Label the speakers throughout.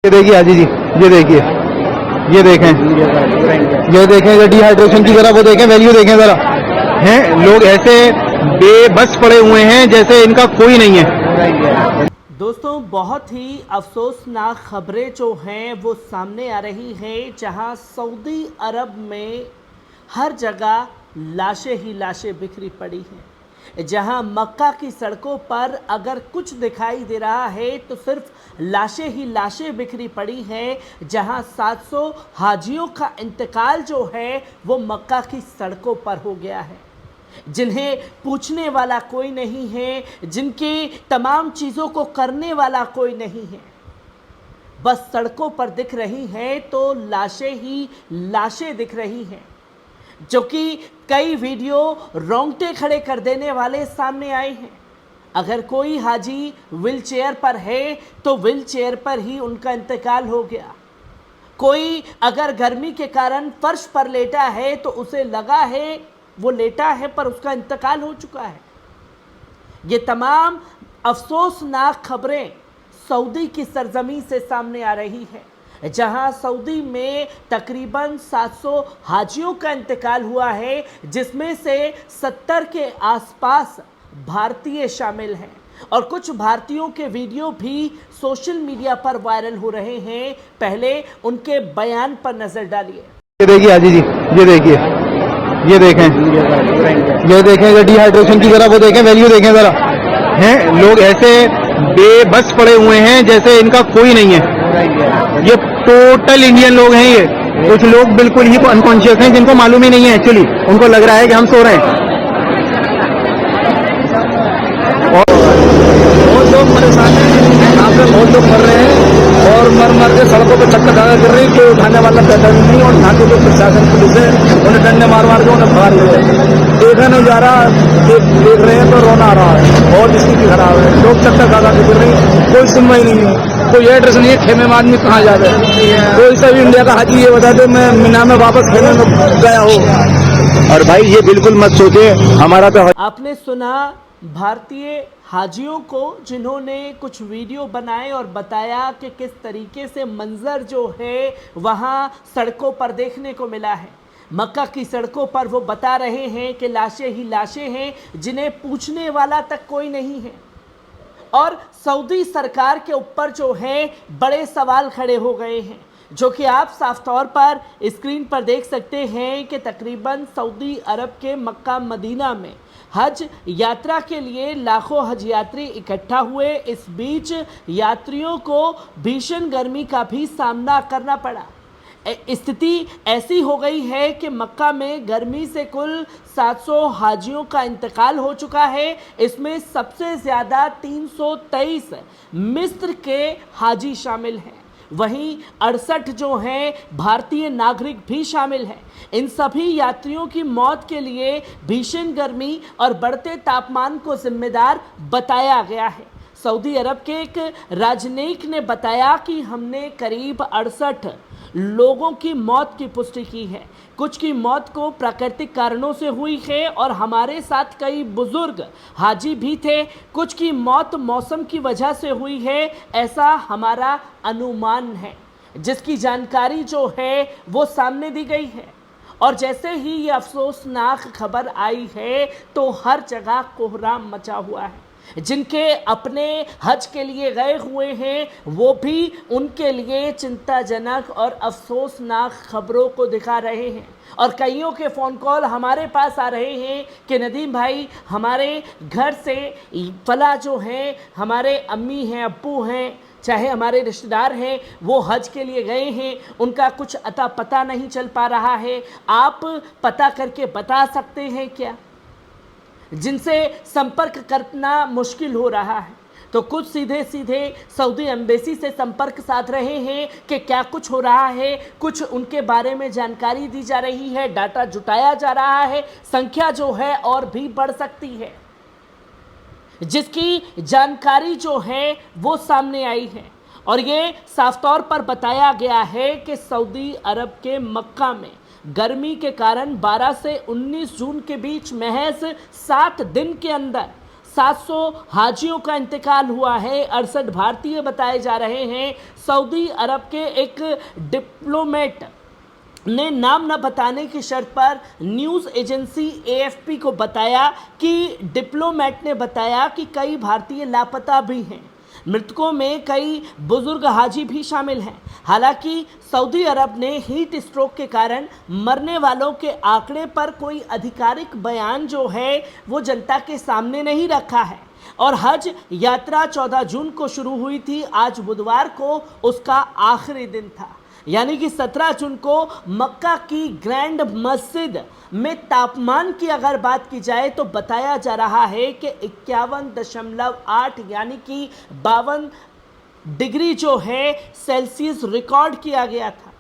Speaker 1: ये देखिए हाजी जी, ये देखिए, ये देखें जरा डिहाइड्रेशन की जरा वो देखें, वैल्यू देखें जरा। हैं लोग ऐसे बेबस पड़े हुए हैं जैसे इनका कोई नहीं है।
Speaker 2: दोस्तों, बहुत ही अफसोसनाक खबरें जो हैं वो सामने आ रही हैं, जहां सऊदी अरब में हर जगह लाशें ही लाशें बिखरी पड़ी हैं। जहां मक्का की सड़कों पर अगर कुछ दिखाई दे रहा है तो सिर्फ लाशें ही लाशें बिखरी पड़ी हैं। जहां 700 हाजियों का इंतकाल जो है वो मक्का की सड़कों पर हो गया है, जिन्हें पूछने वाला कोई नहीं है, जिनकी तमाम चीज़ों को करने वाला कोई नहीं है। बस सड़कों पर दिख रही हैं तो लाशें ही लाशें दिख रही हैं, जो कि कई वीडियो रोंगटे खड़े कर देने वाले सामने आए हैं। अगर कोई हाजी व्हील चेयर पर है तो व्हील चेयर पर ही उनका इंतकाल हो गया। कोई अगर गर्मी के कारण फर्श पर लेटा है तो उसे लगा है वो लेटा है पर उसका इंतकाल हो चुका है। ये तमाम अफसोसनाक खबरें सऊदी की सरजमी से सामने आ रही है, जहां सऊदी में तकरीबन 700 हाजियों का इंतकाल हुआ है, जिसमें से 70 के आसपास भारतीय शामिल हैं और कुछ भारतीयों के वीडियो भी सोशल मीडिया पर वायरल हो रहे हैं। पहले उनके बयान पर नजर डालिए।
Speaker 1: ये देखिए हाजी जी, ये देखिए, ये देखें डिहाइड्रेशन की जरा वो देखें, वैल्यू देखें जरा। हैं लोग ऐसे बेबस पड़े हुए हैं जैसे इनका कोई नहीं है। ये टोटल इंडियन लोग हैं। ये कुछ लोग बिल्कुल ही अनकॉन्शियस हैं, जिनको मालूम ही नहीं है। एक्चुअली उनको लग रहा है कि हम सो रहे हैं।
Speaker 3: बहुत लोग परेशान हैं, यहाँ पे बहुत लोग मर रहे हैं और मर के सड़कों पे चक्कर लगा कर रही, कोई उठाने वाला पैदा नहीं। और यहाँ के जो प्रशासन पुलिस है उन्हें डंडे मार के उन्हें भगा रहे हैं। देखा नहीं जा रहा, देख रहे हैं तो रोना आ रहा है। बहुत स्थिति खराब है, लोग चक्कर लगा के गिर रहे हैं, कोई सुनवाई नहीं है, कोई एड्रेस नहीं है। खेमे में आदमी कहाँ जा रहे हैं? कोई सा भी इंडिया का हाजी ये बता दे मैं मीना में वापस खेमे में गया हूँ। और भाई ये बिल्कुल मत सोचे हमारा तो।
Speaker 2: आपने सुना भारतीय हाजियों को, जिन्होंने कुछ वीडियो बनाए और बताया कि किस तरीके से मंजर जो है वहाँ सड़कों पर देखने को मिला है। मक्का की सड़कों पर वो बता रहे हैं कि लाशें ही लाशें हैं, जिन्हें पूछने वाला तक कोई नहीं है। और सऊदी सरकार के ऊपर जो है बड़े सवाल खड़े हो गए हैं, जो कि आप साफ तौर पर स्क्रीन पर देख सकते हैं कि तकरीबन सऊदी अरब के मक्का मदीना में हज यात्रा के लिए लाखों हज यात्री इकट्ठा हुए। इस बीच यात्रियों को भीषण गर्मी का भी सामना करना पड़ा। स्थिति ऐसी हो गई है कि मक्का में गर्मी से कुल 700 हाजियों का इंतकाल हो चुका है। इसमें सबसे ज़्यादा 323 मिस्र के हाजी शामिल हैं, वहीं 68 जो हैं भारतीय नागरिक भी शामिल हैं। इन सभी यात्रियों की मौत के लिए भीषण गर्मी और बढ़ते तापमान को जिम्मेदार बताया गया है। सऊदी अरब के एक राजनयिक ने बताया कि हमने करीब 68 लोगों की मौत की पुष्टि की है। कुछ की मौत को प्राकृतिक कारणों से हुई है और हमारे साथ कई बुजुर्ग हाजी भी थे। कुछ की मौत मौसम की वजह से हुई है, ऐसा हमारा अनुमान है, जिसकी जानकारी जो है वो सामने दी गई है। और जैसे ही ये अफसोसनाक खबर आई है तो हर जगह कोहराम मचा हुआ है। जिनके अपने हज के लिए गए हुए हैं वो भी उनके लिए चिंताजनक और अफसोसनाक खबरों को दिखा रहे हैं। और कईयों के फ़ोन कॉल हमारे पास आ रहे हैं कि नदीम भाई, हमारे घर से फला जो हैं, हमारे अम्मी हैं, अब्बू हैं, चाहे हमारे रिश्तेदार हैं, वो हज के लिए गए हैं, उनका कुछ अता पता नहीं चल पा रहा है। आप पता करके बता सकते हैं क्या? जिनसे संपर्क करना मुश्किल हो रहा है। तो कुछ सीधे सीधे सऊदी एम्बेसी से संपर्क साध रहे हैं कि क्या कुछ हो रहा है, कुछ उनके बारे में जानकारी दी जा रही है, डाटा जुटाया जा रहा है। संख्या जो है और भी बढ़ सकती है, जिसकी जानकारी जो है वो सामने आई है। और ये साफ तौर पर बताया गया है कि सऊदी अरब के मक्का में गर्मी के कारण 12 से 19 जून के बीच महज 7 दिन के अंदर 700 हाजियों का इंतकाल हुआ है। 68 भारतीय बताए जा रहे हैं। सऊदी अरब के एक डिप्लोमेट ने नाम न बताने की शर्त पर न्यूज़ एजेंसी एएफपी को बताया कि डिप्लोमेट ने बताया कि कई भारतीय लापता भी हैं। मृतकों में कई बुजुर्ग हाजी भी शामिल हैं। हालांकि सऊदी अरब ने हीट स्ट्रोक के कारण मरने वालों के आंकड़े पर कोई आधिकारिक बयान जो है वो जनता के सामने नहीं रखा है। और हज यात्रा 14 जून को शुरू हुई थी। आज बुधवार को उसका आखिरी दिन था, यानी कि 17 जून को मक्का की ग्रैंड मस्जिद में तापमान की अगर बात की जाए तो बताया जा रहा है कि 51.8 यानी कि 52 डिग्री जो है सेल्सियस रिकॉर्ड किया गया था।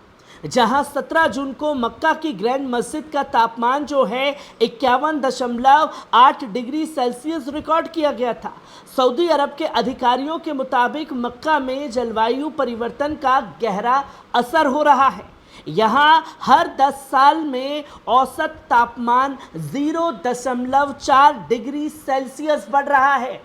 Speaker 2: जहां 17 जून को मक्का की ग्रैंड मस्जिद का तापमान जो है 51.8 डिग्री सेल्सियस रिकॉर्ड किया गया था। सऊदी अरब के अधिकारियों के मुताबिक मक्का में जलवायु परिवर्तन का गहरा असर हो रहा है। यहाँ हर 10 साल में औसत तापमान 0.4 डिग्री सेल्सियस बढ़ रहा है,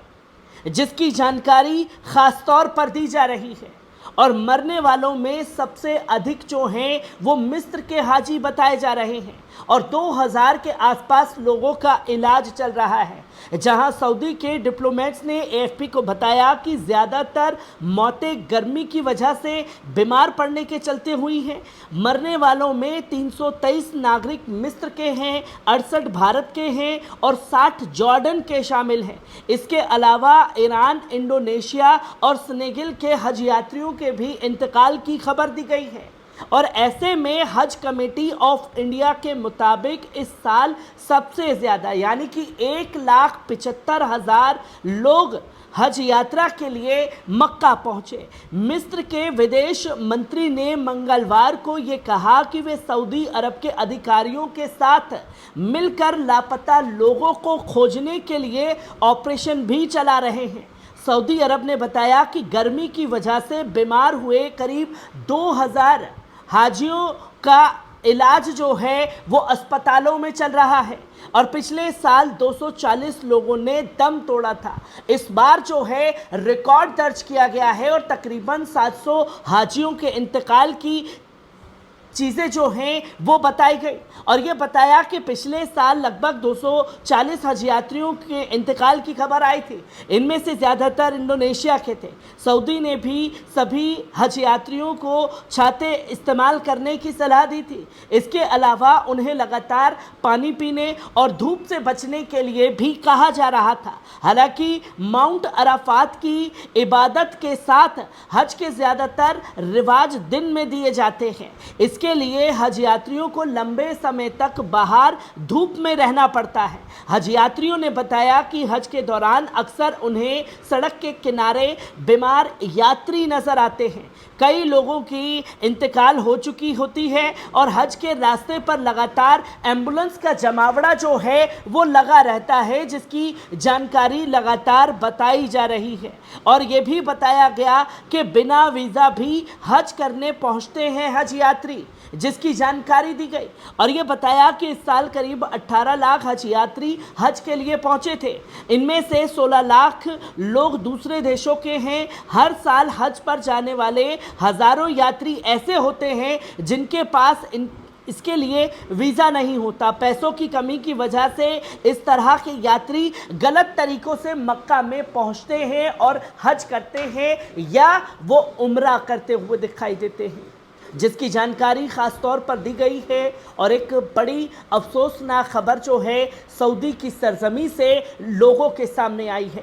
Speaker 2: जिसकी जानकारी खास तौर पर दी जा रही है। और मरने वालों में सबसे अधिक जो हैं वो मिस्र के हाजी बताए जा रहे हैं और 2000 के आसपास लोगों का इलाज चल रहा है। जहां सऊदी के डिप्लोमेट्स ने एएफपी को बताया कि ज़्यादातर मौतें गर्मी की वजह से बीमार पड़ने के चलते हुई हैं। मरने वालों में 323 नागरिक मिस्र के हैं, 68 भारत के हैं और 60 जॉर्डन के शामिल हैं। इसके अलावा ईरान, इंडोनेशिया और सेनेगल के हज यात्रियों के भी इंतकाल की खबर दी गई है। और ऐसे में हज कमेटी ऑफ इंडिया के मुताबिक इस साल सबसे ज़्यादा यानी कि 1,75,000 लोग हज यात्रा के लिए मक्का पहुंचे। मिस्र के विदेश मंत्री ने मंगलवार को ये कहा कि वे सऊदी अरब के अधिकारियों के साथ मिलकर लापता लोगों को खोजने के लिए ऑपरेशन भी चला रहे हैं। सऊदी अरब ने बताया कि गर्मी की वजह से बीमार हुए करीब 2000 हाजियों का इलाज जो है वो अस्पतालों में चल रहा है और पिछले साल 240 लोगों ने दम तोड़ा था। इस बार जो है रिकॉर्ड दर्ज किया गया है और तकरीबन 700 हाजियों के इंतकाल की चीज़ें जो हैं वो बताई गई। और ये बताया कि पिछले साल लगभग 240 हज यात्रियों के इंतकाल की खबर आई थी। इनमें से ज़्यादातर इंडोनेशिया के थे। सऊदी ने भी सभी हज यात्रियों को छाते इस्तेमाल करने की सलाह दी थी। इसके अलावा उन्हें लगातार पानी पीने और धूप से बचने के लिए भी कहा जा रहा था। हालांकि माउंट अराफात की इबादत के साथ हज के ज़्यादातर रिवाज दिन में दिए जाते हैं। इसके लिए हज यात्रियों को लंबे समय तक बाहर धूप में रहना पड़ता है। हज यात्रियों ने बताया कि हज के दौरान अक्सर उन्हें सड़क के किनारे बीमार यात्री नजर आते हैं। कई लोगों की इंतकाल हो चुकी होती है और हज के रास्ते पर लगातार एम्बुलेंस का जमावड़ा जो है वो लगा रहता है, जिसकी जानकारी लगातार बताई जा रही है। और ये भी बताया गया कि बिना वीज़ा भी हज करने पहुंचते हैं हज यात्री, जिसकी जानकारी दी गई। और ये बताया कि इस साल करीब 18 लाख हज यात्री हज के लिए पहुंचे थे। इनमें से 16 लाख लोग दूसरे देशों के हैं। हर साल हज पर जाने वाले हज़ारों यात्री ऐसे होते हैं जिनके पास इसके लिए वीज़ा नहीं होता। पैसों की कमी की वजह से इस तरह के यात्री गलत तरीकों से मक्का में पहुंचते हैं और हज करते हैं या वो उम्रा करते हुए दिखाई देते हैं, जिसकी जानकारी ख़ास तौर पर दी गई है। और एक बड़ी अफसोसनाक खबर जो है सऊदी की सरजमी से लोगों के सामने आई है।